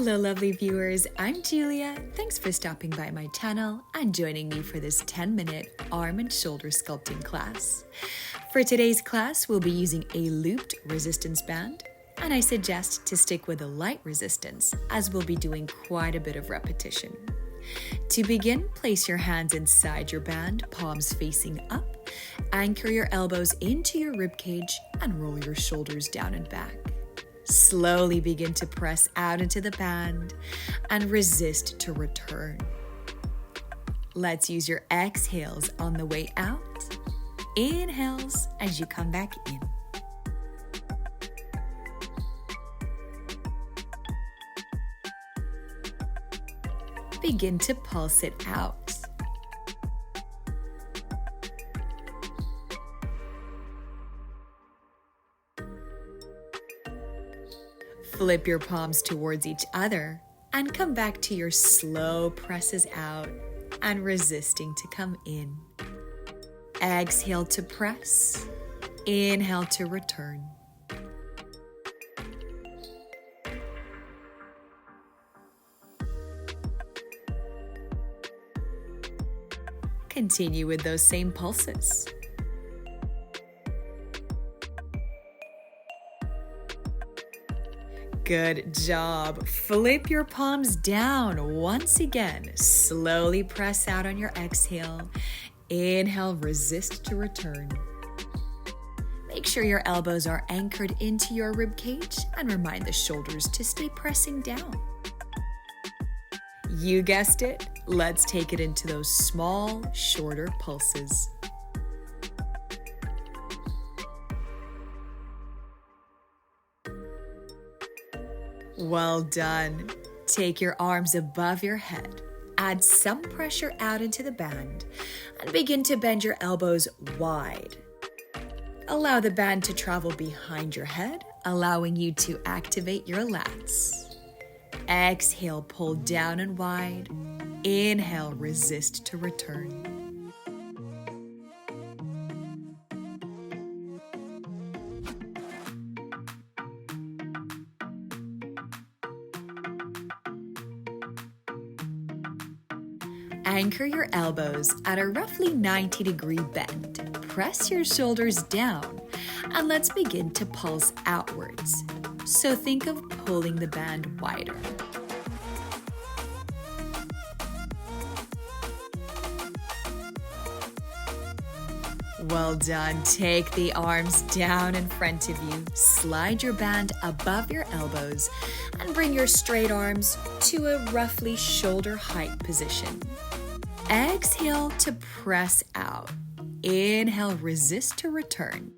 Hello lovely viewers, I'm Julia. Thanks for stopping by my channel and joining me for this 10-minute arm and shoulder sculpting class. For today's class, we'll be using a looped resistance band, and I suggest to stick with a light resistance as we'll be doing quite a bit of repetition. To begin, place your hands inside your band, palms facing up, anchor your elbows into your ribcage and roll your shoulders down and back. Slowly begin to press out into the band and resist to return. Let's use your exhales on the way out, inhales as you come back in. Begin to pulse it out. Flip your palms towards each other and come back to your slow presses out and resisting to come in. Exhale to press, inhale to return. Continue with those same pulses. Good job. Flip your palms down once again. Slowly press out on your exhale. Inhale, resist to return. Make sure your elbows are anchored into your rib cage and remind the shoulders to stay pressing down. You guessed it. Let's take it into those small, shorter pulses. Well done. Take your arms above your head. Add some pressure out into the band and begin to bend your elbows wide. Allow the band to travel behind your head, allowing you to activate your lats. Exhale, pull down and wide. Inhale, resist to return. Anchor your elbows at a roughly 90-degree bend. Press your shoulders down and let's begin to pulse outwards. So think of pulling the band wider. Well done. Take the arms down in front of you. Slide your band above your elbows and bring your straight arms to a roughly shoulder height position. Exhale to press out. Inhale, resist to return.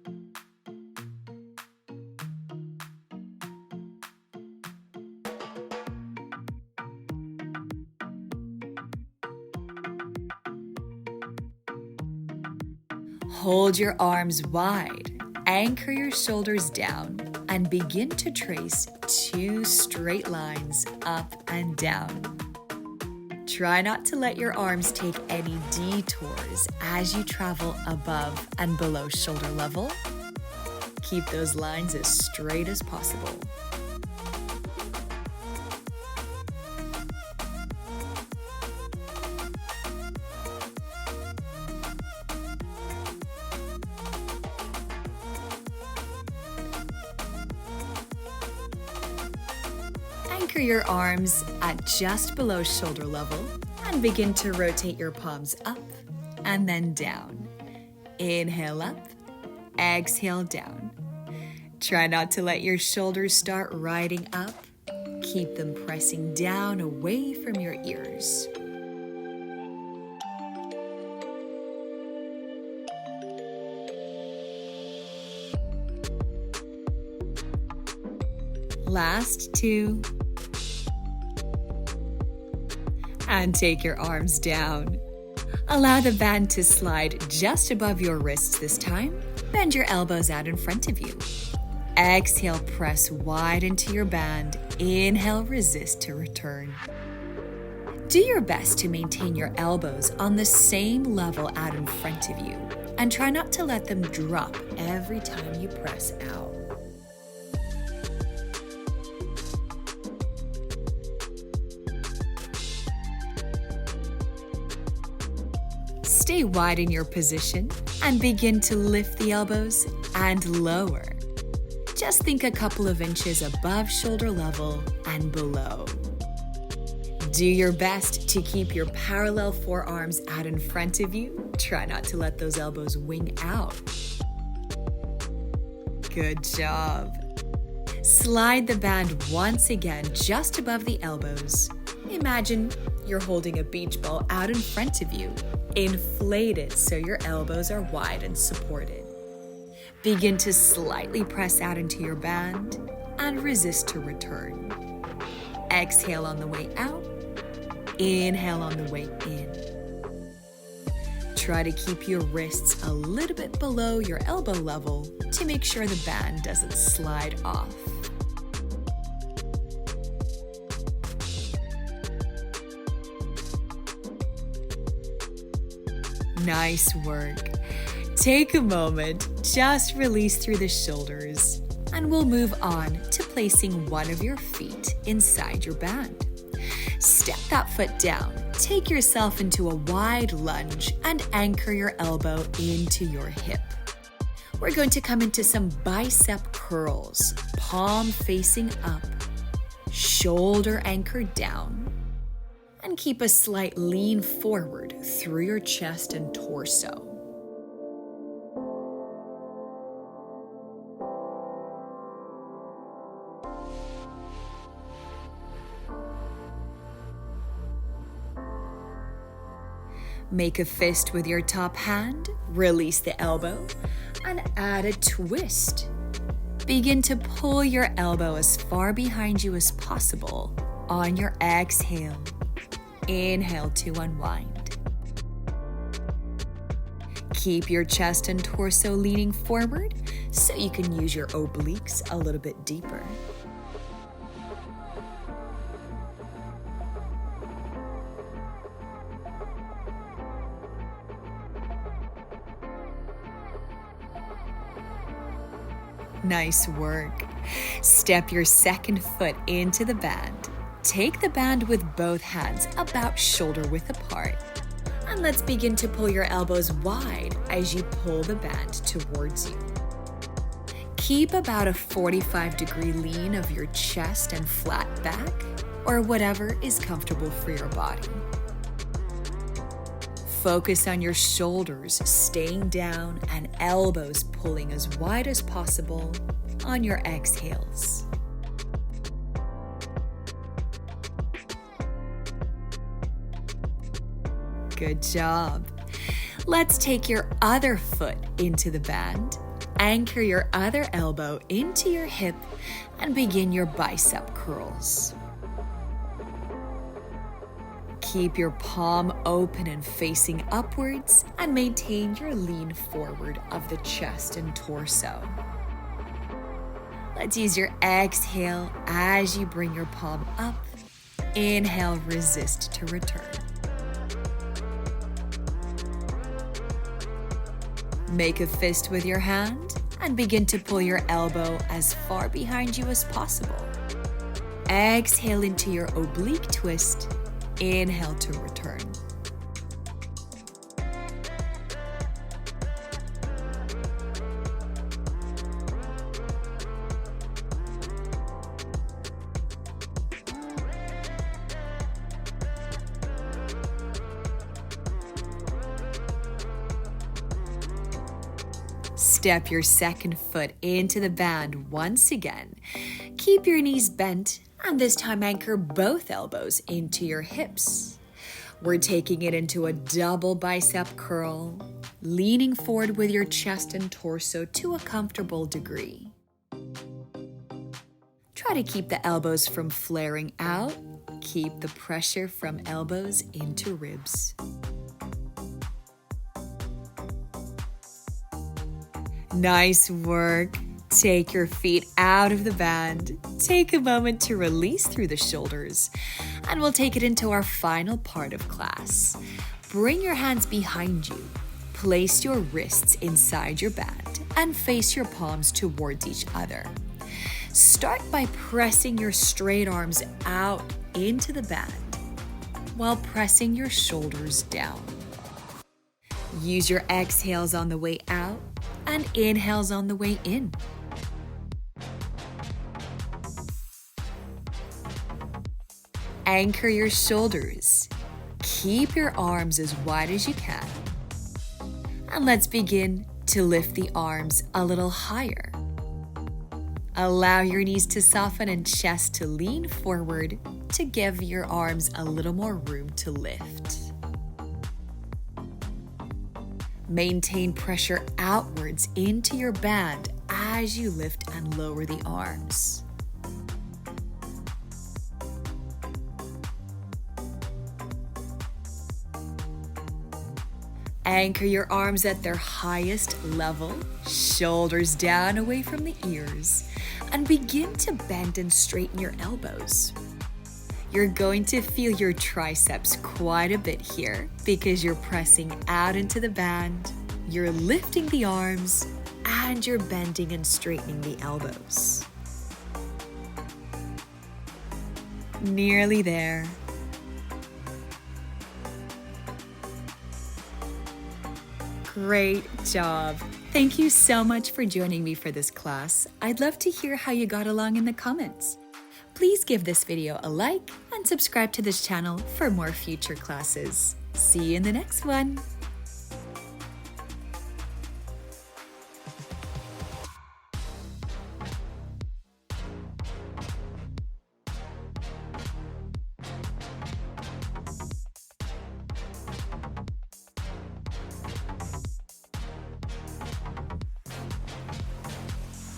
Hold your arms wide, anchor your shoulders down, and begin to trace two straight lines up and down. Try not to let your arms take any detours as you travel above and below shoulder level. Keep those lines as straight as possible. Anchor your arms at just below shoulder level and begin to rotate your palms up and then down. Inhale up, exhale down. Try not to let your shoulders start riding up. Keep them pressing down away from your ears. Last two. And take your arms down. Allow the band to slide just above your wrists this time. Bend your elbows out in front of you. Exhale, press wide into your band. Inhale, resist to return. Do your best to maintain your elbows on the same level out in front of you, and try not to let them drop every time you press out. Stay wide in your position and begin to lift the elbows and lower. Just think a couple of inches above shoulder level and below. Do your best to keep your parallel forearms out in front of you. Try not to let those elbows wing out. Good job. Slide the band once again just above the elbows. Imagine you're holding a beach ball out in front of you. Inflate it so your elbows are wide and supported. Begin to slightly press out into your band and resist to return. Exhale on the way out. Inhale on the way in. Try to keep your wrists a little bit below your elbow level to make sure the band doesn't slide off. Nice work. Take a moment, just release through the shoulders, and we'll move on to placing one of your feet inside your band. Step that foot down, take yourself into a wide lunge, and anchor your elbow into your hip. We're going to come into some bicep curls, palm facing up, shoulder anchored down, and keep a slight lean forward through your chest and torso. Make a fist with your top hand, release the elbow, and add a twist. Begin to pull your elbow as far behind you as possible on your exhale. Inhale to unwind. Keep your chest and torso leaning forward so you can use your obliques a little bit deeper. Nice work. Step your second foot into the band. Take the band with both hands about shoulder width apart. And let's begin to pull your elbows wide as you pull the band towards you. Keep about a 45-degree lean of your chest and flat back, or whatever is comfortable for your body. Focus on your shoulders staying down and elbows pulling as wide as possible on your exhales. Good job. Let's take your other foot into the band, anchor your other elbow into your hip, and begin your bicep curls. Keep your palm open and facing upwards and maintain your lean forward of the chest and torso. Let's use your exhale as you bring your palm up. Inhale, resist to return. Make a fist with your hand and begin to pull your elbow as far behind you as possible. Exhale into your oblique twist. Inhale to return. Step your second foot into the band once again. Keep your knees bent and this time anchor both elbows into your hips. We're taking it into a double bicep curl, leaning forward with your chest and torso to a comfortable degree. Try to keep the elbows from flaring out. Keep the pressure from elbows into ribs. Nice work. Take your feet out of the band. Take a moment to release through the shoulders. And we'll take it into our final part of class. Bring your hands behind you. Place your wrists inside your band and face your palms towards each other. Start by pressing your straight arms out into the band while pressing your shoulders down. Use your exhales on the way out and inhales on the way in. Anchor your shoulders. Keep your arms as wide as you can. And let's begin to lift the arms a little higher. Allow your knees to soften and chest to lean forward to give your arms a little more room to lift. Maintain pressure outwards into your band as you lift and lower the arms. Anchor your arms at their highest level, shoulders down away from the ears, and begin to bend and straighten your elbows. You're going to feel your triceps quite a bit here because you're pressing out into the band, you're lifting the arms, and you're bending and straightening the elbows. Nearly there. Great job. Thank you so much for joining me for this class. I'd love to hear how you got along in the comments. Please give this video a like and subscribe to this channel for more future classes. See you in the next one.